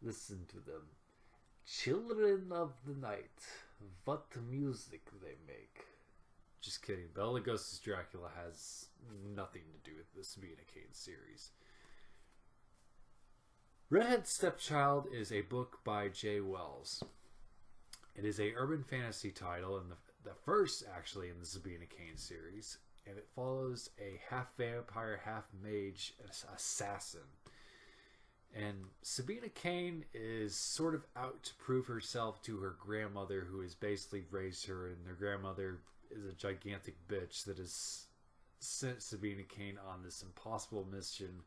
Listen to them. Children of the night. What music they make. Just kidding. Bela Lugosi's Dracula has nothing to do with the Sabina Cain series. Redhead Stepchild is a book by Jay Wells. It is a urban fantasy title, and the first actually in the Sabina Cain series, and it follows a half vampire, half mage assassin. And Sabina Cain is sort of out to prove herself to her grandmother, who has basically raised her, and their grandmother is a gigantic bitch that has sent Sabina Cain on this impossible mission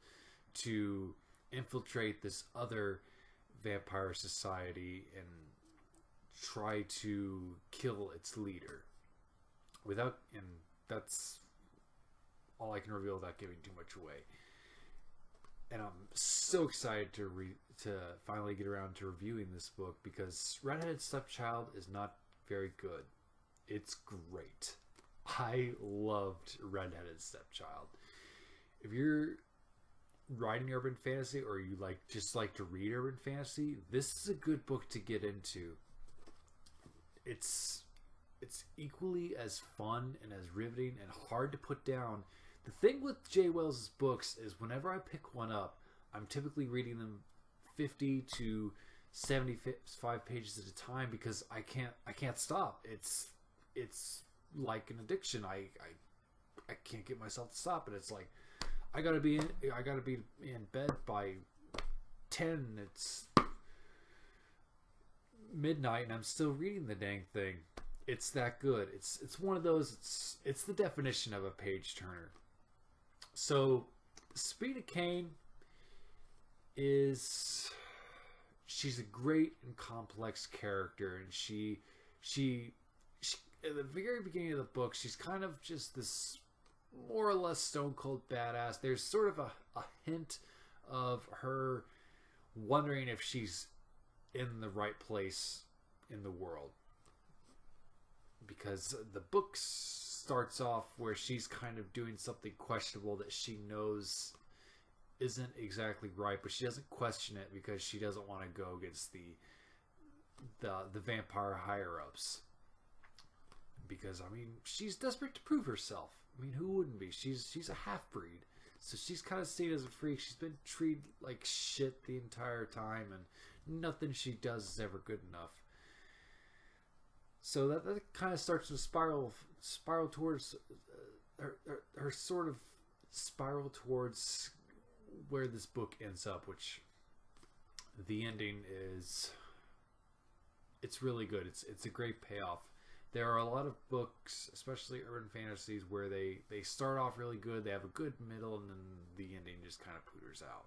to infiltrate this other vampire society and try to kill its leader. And that's all I can reveal without giving too much away. And I'm so excited to finally get around to reviewing this book, because Redheaded Stepchild is not very good. It's great. I loved Redheaded Stepchild. If you're writing urban fantasy, or you just like to read urban fantasy, this is a good book to get into. It's equally as fun and as riveting and hard to put down. The thing with Jay Wells' books is whenever I pick one up, I'm typically reading them 50 to 75 pages at a time, because I can't stop. It's like an addiction. I can't get myself to stop, and it's like I gotta be in bed by 10. It's midnight and I'm still reading the dang thing. It's that good. It's one of those. It's the definition of a page turner. So Sabina Cain she's a great and complex character, and she at the very beginning of the book, she's kind of just this more or less stone cold badass. There's sort of a hint of her wondering if she's in the right place in the world, because the book starts off where she's kind of doing something questionable that she knows isn't exactly right, but she doesn't question it because she doesn't want to go against the vampire higher ups. Because I mean, she's desperate to prove herself. I mean, who wouldn't be? She's a half breed, so she's kind of seen as a freak. She's been treated like shit the entire time, and nothing she does is ever good enough. So that kind of starts to spiral towards her sort of spiral towards where this book ends up, which the ending is, it's really good. It's a great payoff. There are a lot of books, especially urban fantasies, where they start off really good, they have a good middle, and then the ending just kind of pooters out.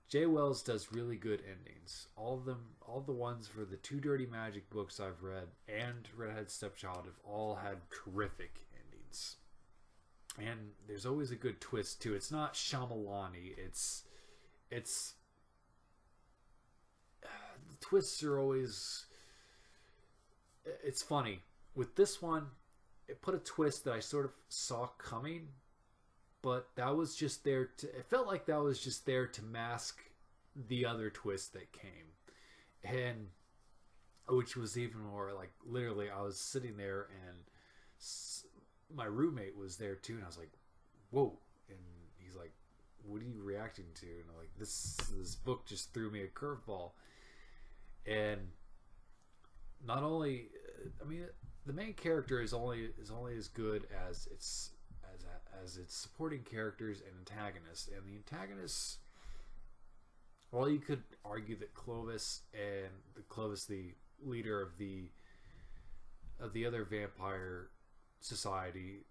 Jay Wells does really good endings. All the ones for the two Dirty Magic books I've read and Redhead Stepchild have all had terrific endings. And there's always a good twist too. It's not Shyamalan-y. It's the twists are always, it's funny. With this one, it put a twist that I sort of saw coming, but that was just there to, it felt like that was just there to mask the other twist that came. And which was even more like, literally I was sitting there and my roommate was there too, and I was like, whoa. And he's like, what are you reacting to? And I'm like, this book just threw me a curveball. And not only, I mean, the main character is only as good as its supporting characters and antagonists. And the antagonists, while you could argue that Clovis, the leader of the other vampire society,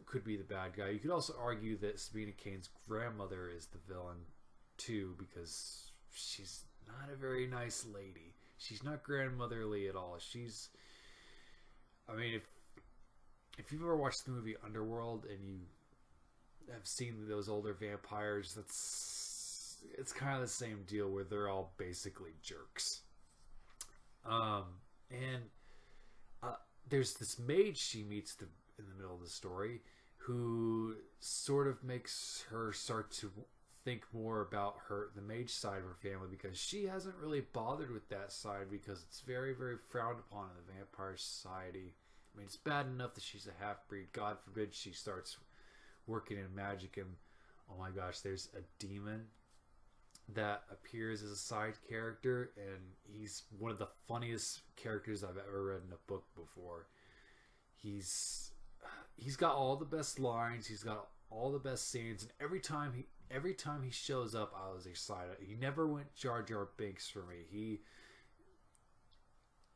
could be the bad guy, you could also argue that Sabina Cain's grandmother is the villain too, because she's not a very nice lady. She's not grandmotherly at all. She's, I mean, if you've ever watched the movie Underworld and you have seen those older vampires, it's kind of the same deal, where they're all basically jerks. And there's this mage she meets in the middle of the story, who sort of makes her start to think more about the mage side of her family, because she hasn't really bothered with that side because it's very, very frowned upon in the vampire society. I mean, it's bad enough that she's a half-breed. God forbid she starts working in magic and, oh my gosh, there's a demon that appears as a side character, and he's one of the funniest characters I've ever read in a book before. He's got all the best lines, he's got all the best scenes, and every time he shows up, I was excited. He never went Jar Jar Binks for me.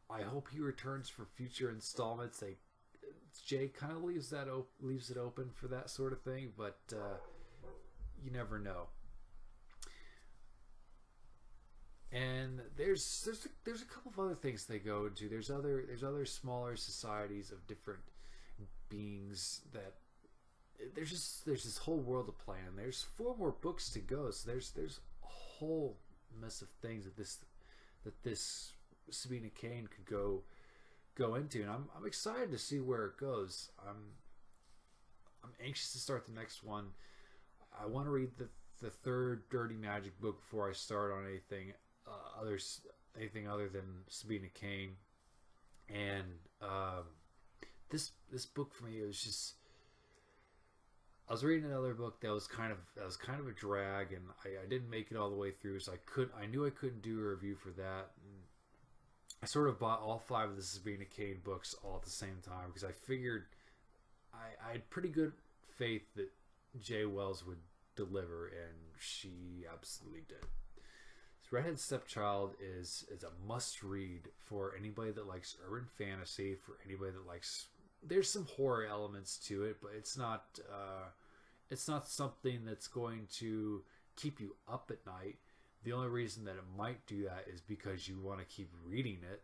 I hope he returns for future installments. Jay kind of leaves it open for that sort of thing, but you never know. And there's a couple of other things they go into. There's other smaller societies of different beings that there's this whole world to play in. There's 4 more books to go, so there's a whole mess of things that this Sabina Kane could go into, and I'm excited to see where it goes. I'm anxious to start the next one. I want to read the 3rd Dirty Magic book before I start on anything other than Sabina Kane. And this book for me, it was just, I was reading another book that was kind of a drag, and I didn't make it all the way through, so I knew I couldn't do a review for that. And I sort of bought all 5 of the Sabina Kane books all at the same time because I figured I had pretty good faith that Jaye Wells would deliver, and she absolutely did. Redhead Stepchild is a must-read for anybody that likes urban fantasy, for anybody that likes... There's some horror elements to it, but it's not something that's going to keep you up at night. The only reason that it might do that is because you want to keep reading it.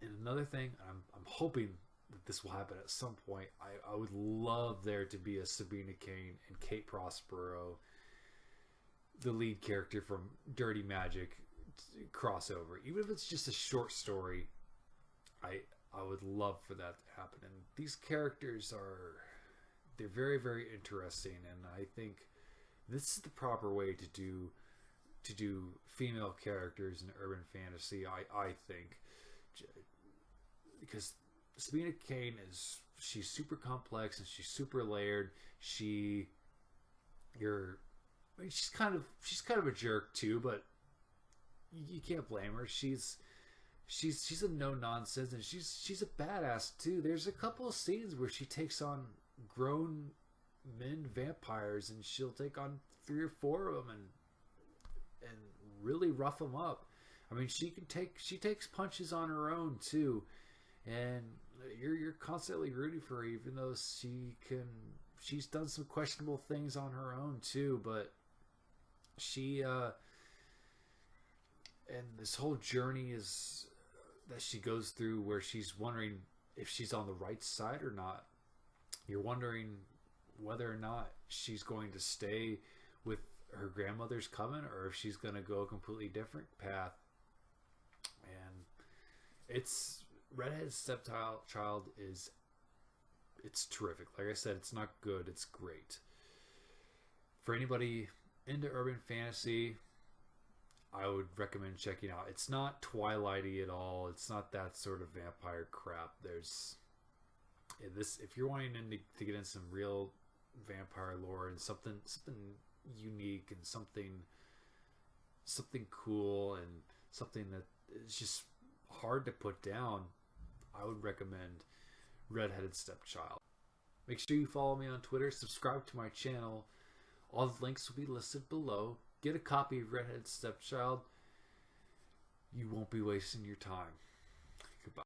And another thing, I'm hoping that this will happen at some point. I would love there to be a Sabina Kane and Kate Prospero, the lead character from Dirty Magic, crossover. Even if it's just a short story, I would love for that to happen. And these characters they're very, very interesting, and I think this is the proper way to do female characters in urban fantasy. I think, because Sabina Kane she's super complex and she's super layered. She's kind of a jerk too, but you can't blame her. She's a no nonsense, and she's a badass too. There's a couple of scenes where she takes on grown men vampires, and she'll take on 3 or 4 of them and really rough them up. I mean, she takes punches on her own too, and you're constantly rooting for her, even though she's done some questionable things on her own too. But she and this whole journey that she goes through, where she's wondering if she's on the right side or not. You're wondering whether or not she's going to stay with her grandmother's coven, or if she's going to go a completely different path. And it's Redhead Stepchild it's terrific. Like I said, it's not good, it's great. For anybody into urban fantasy, I would recommend checking out. It's not Twilighty at all. It's not that sort of vampire crap. If you're wanting to get in some real vampire lore and something unique and something cool and something that is just hard to put down, I would recommend Redheaded Stepchild. Make sure you follow me on Twitter, subscribe to my channel. All the links will be listed below. Get a copy of Redheaded Stepchild. You won't be wasting your time.